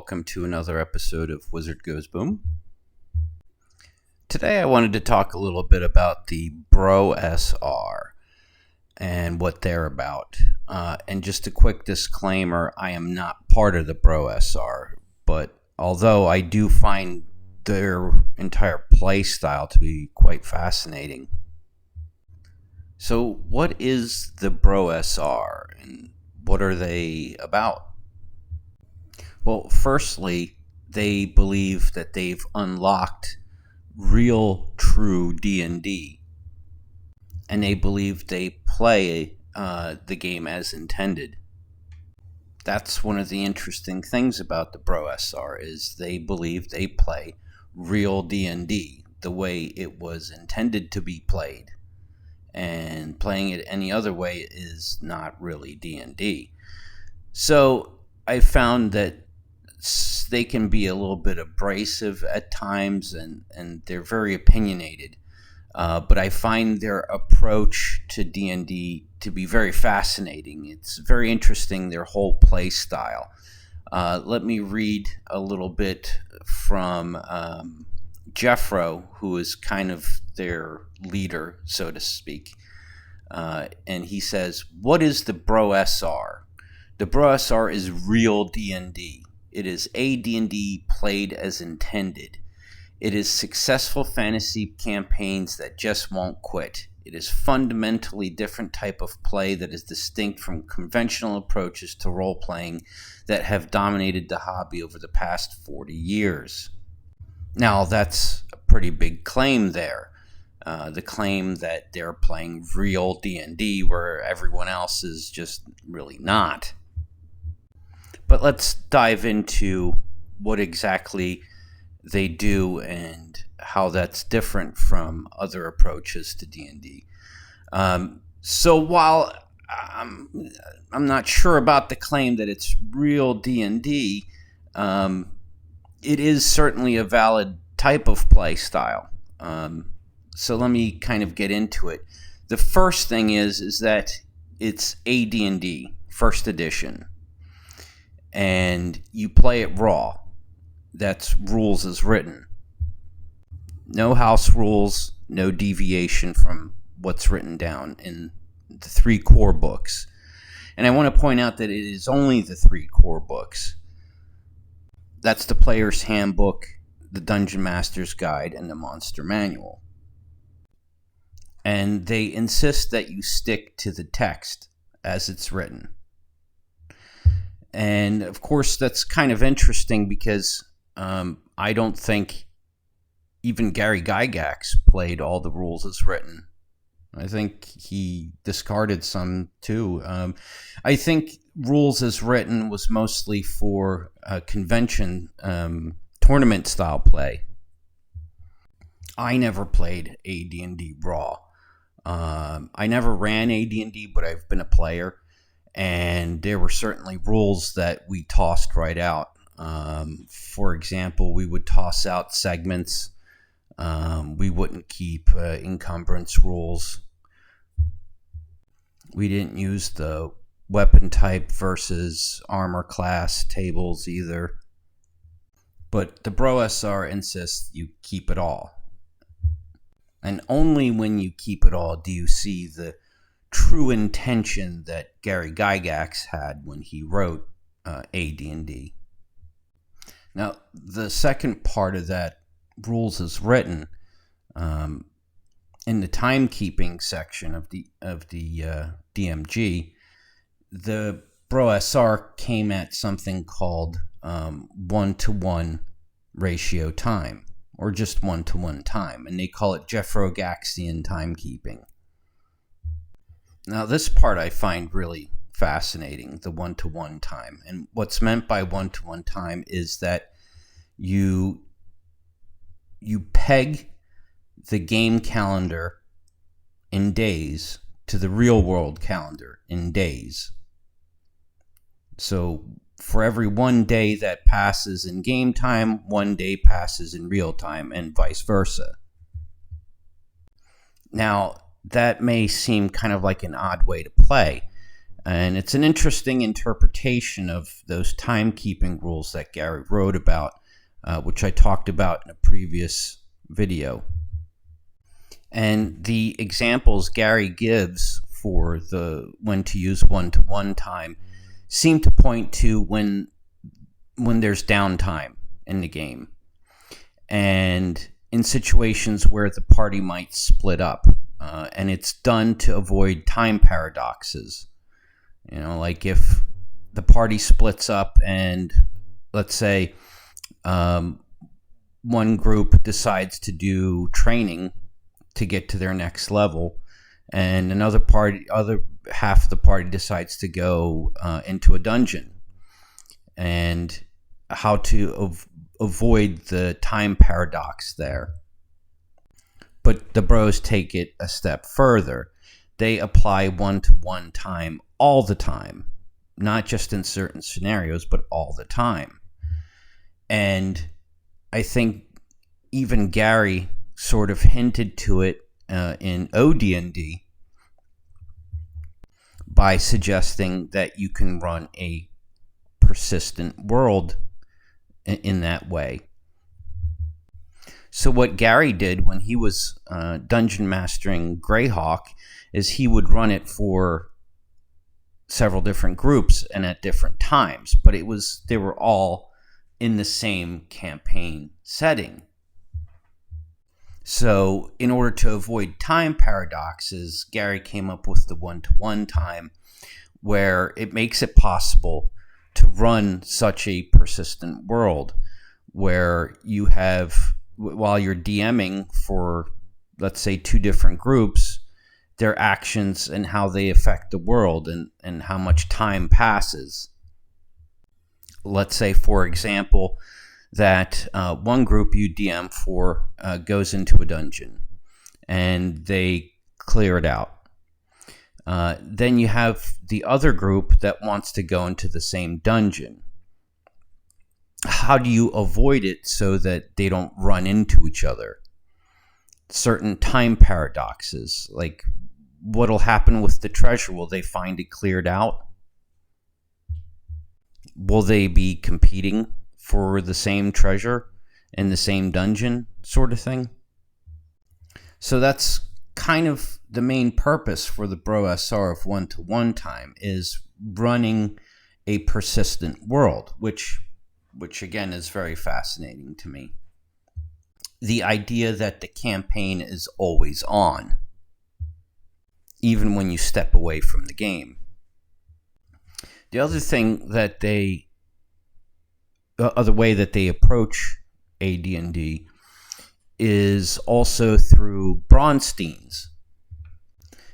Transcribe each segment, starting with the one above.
welcome to another episode of Wizard Goes Boom. Today I wanted to talk a little bit about the BrOSR and what they're about. And just a quick disclaimer, I am not part of the BrOSR, but although I do find their entire play style to be quite fascinating. So what is the BrOSR and what are they about? Well, firstly, they believe that they've unlocked real, true D&D. And they believe they play the game as intended. That's one of the interesting things about the BrOSR is they believe they play real D&D the way it was intended to be played. And playing it any other way is not really D&D. So I found that they can be a little bit abrasive at times and they're very opinionated. But I find their approach to D&D to be very fascinating. It's very interesting, their whole play style. Let me read a little bit from Jeffro, who is kind of their leader, so to speak. And he says, "What is the BrOSR? The BrOSR is real D&D. It is AD&D played as intended. It is successful fantasy campaigns that just won't quit. It is fundamentally different type of play that is distinct from conventional approaches to role-playing that have dominated the hobby over the past 40 years. Now, that's a pretty big claim there. The claim that they're playing real D&D where everyone else is just really not. But let's dive into what exactly they do and how that's different from other approaches to D&D. So while I'm not sure about the claim that it's real D&D, it is certainly a valid type of play style. So let me kind of get into it. The first thing is that it's AD&D, first edition, and you play it raw. That's rules as written. No house rules, no deviation from what's written down in the 3 core books. And I want to point out that it is only the 3 core books. That's the Player's Handbook, the Dungeon Master's Guide, and the Monster Manual. And they insist that you stick to the text as it's written. And of course, that's kind of interesting because I don't think even Gary Gygax played all the rules as written. I think he discarded some too. I think rules as written was mostly for convention tournament style play. I never played AD&D raw. I never ran AD&D, but I've been a player. And there were certainly rules that we tossed right out. For example, we would toss out segments. We wouldn't keep encumbrance rules. We didn't use the weapon type versus armor class tables either. But the BrOSR insists you keep it all. And only when you keep it all do you see the true intention that Gary Gygax had when he wrote AD&D. Now, the second part of that rules as written, in the timekeeping section of the DMG, the BrOSR came at something called 1-to-1 ratio time, or just 1-to-1 time, and they call it Jeffro-Gaxian timekeeping. Now, this part I find really fascinating, the 1-to-1 time. And what's meant by 1-to-1 time is that you peg the game calendar in days to the real world calendar in days. So for every 1 day that passes in game time, 1 day passes in real time, and vice versa. Now, that may seem kind of like an odd way to play. And it's an interesting interpretation of those timekeeping rules that Gary wrote about, which I talked about in a previous video. And the examples Gary gives for the when to use one-to-one time seem to point to when there's downtime in the game, and in situations where the party might split up, and it's done to avoid time paradoxes. Like if the party splits up and, let's say, one group decides to do training to get to their next level, and other half of the party decides to go into a dungeon, and how to avoid the time paradox there. But the bros take it a step further. They apply one-to-one time all the time, not just in certain scenarios, but all the time. And I think even Gary sort of hinted to it in OD&D by suggesting that you can run a persistent world in that way. So what Gary did when he was dungeon mastering Greyhawk is he would run it for several different groups and at different times, but they were all in the same campaign setting. So in order to avoid time paradoxes, Gary came up with the one-to-one time, where it makes it possible to run such a persistent world where you have, while you're DMing for, let's say, two different groups, their actions and how they affect the world and how much time passes. Let's say, for example, that one group you DM for goes into a dungeon and they clear it out. Then you have the other group that wants to go into the same dungeon. How do you avoid it so that they don't run into each other? Certain time paradoxes, like what'll happen with the treasure? Will they find it cleared out? Will they be competing for the same treasure in the same dungeon, sort of thing? So that's kind of the main purpose for the BrOSR of one-to-one time, is running a persistent world, which again is very fascinating to me. The idea that the campaign is always on, even when you step away from the game. The other thing that the other way that they approach AD&D is also through Braunsteins.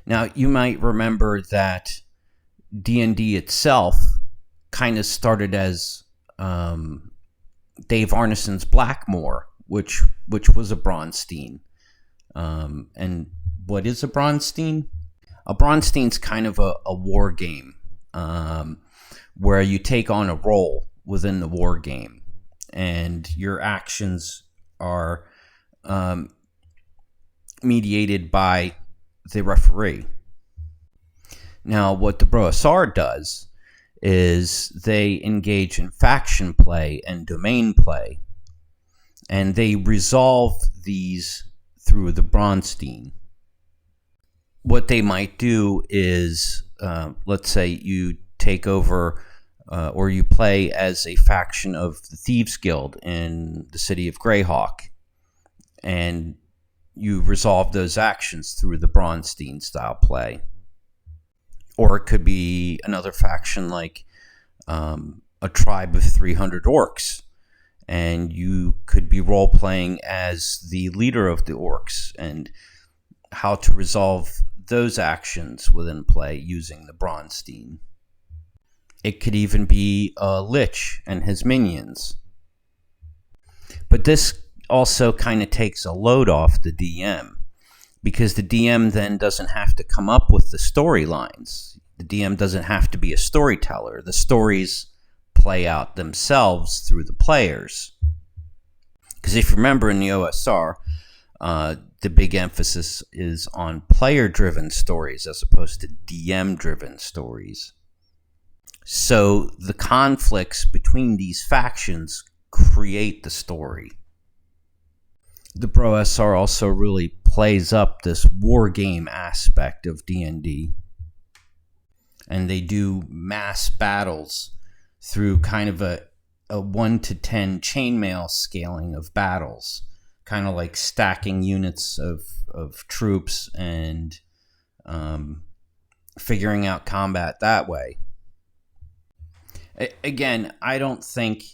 Now, you might remember that D&D itself kind of started as Dave Arneson's Blackmoor, which was a Braunstein. And what is a Braunstein? A Braunstein's kind of a war game where you take on a role within the war game, and your actions are mediated by the referee. Now, what the BrOSR does is they engage in faction play and domain play, and they resolve these through the Braunstein. What they might do is, let's say you take over or you play as a faction of the Thieves Guild in the city of Greyhawk, and you resolve those actions through the Braunstein style play. Or it could be another faction like a tribe of 300 orcs, and you could be role-playing as the leader of the orcs and how to resolve those actions within play using the Braunstein. It could even be a Lich and his minions. But this also kind of takes a load off the DM, because the DM then doesn't have to come up with the storylines. The DM doesn't have to be a storyteller. The stories play out themselves through the players. Because if you remember in the OSR, the big emphasis is on player-driven stories as opposed to DM-driven stories. So the conflicts between these factions create the story. The BrOSR also really plays up this war game aspect of D&D. And they do mass battles through kind of a 1 to 10 chainmail scaling of battles, kind of like stacking units of troops and figuring out combat that way. Again, I don't think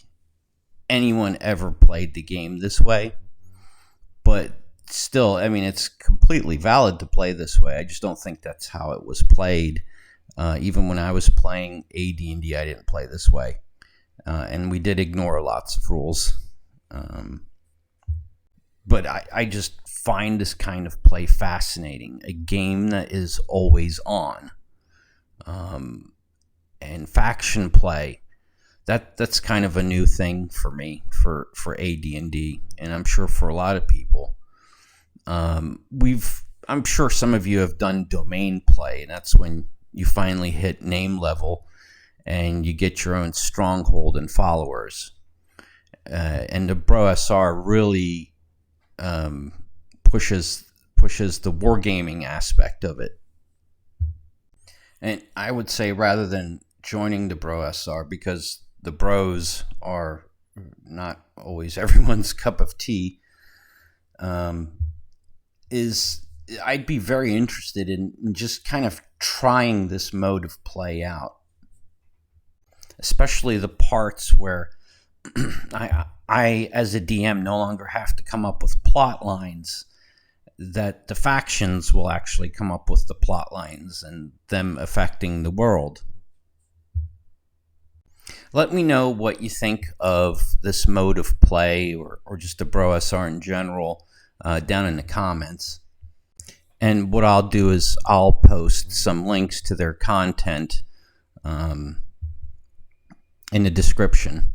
anyone ever played the game this way, but still, I mean, it's completely valid to play this way. I just don't think that's how it was played. Even when I was playing AD&D, I didn't play this way. And we did ignore lots of rules. But I just find this kind of play fascinating. A game that is always on. And faction play, that's kind of a new thing for me, for AD&D, and I'm sure for a lot of people. I'm sure some of you have done domain play, and that's when you finally hit name level and you get your own stronghold and followers. And the BrOSR really pushes the wargaming aspect of it. And I would say, rather than joining the BrOSR, because the bros are not always everyone's cup of tea, I'd be very interested in just kind of trying this mode of play out, especially the parts where I as a DM no longer have to come up with plot lines, that the factions will actually come up with the plot lines and them affecting the world. Let me know what you think of this mode of play, or just the BrOSR in general, down in the comments. And what I'll do is I'll post some links to their content in the description.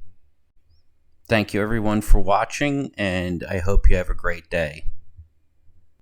Thank you everyone for watching, and I hope you have a great day.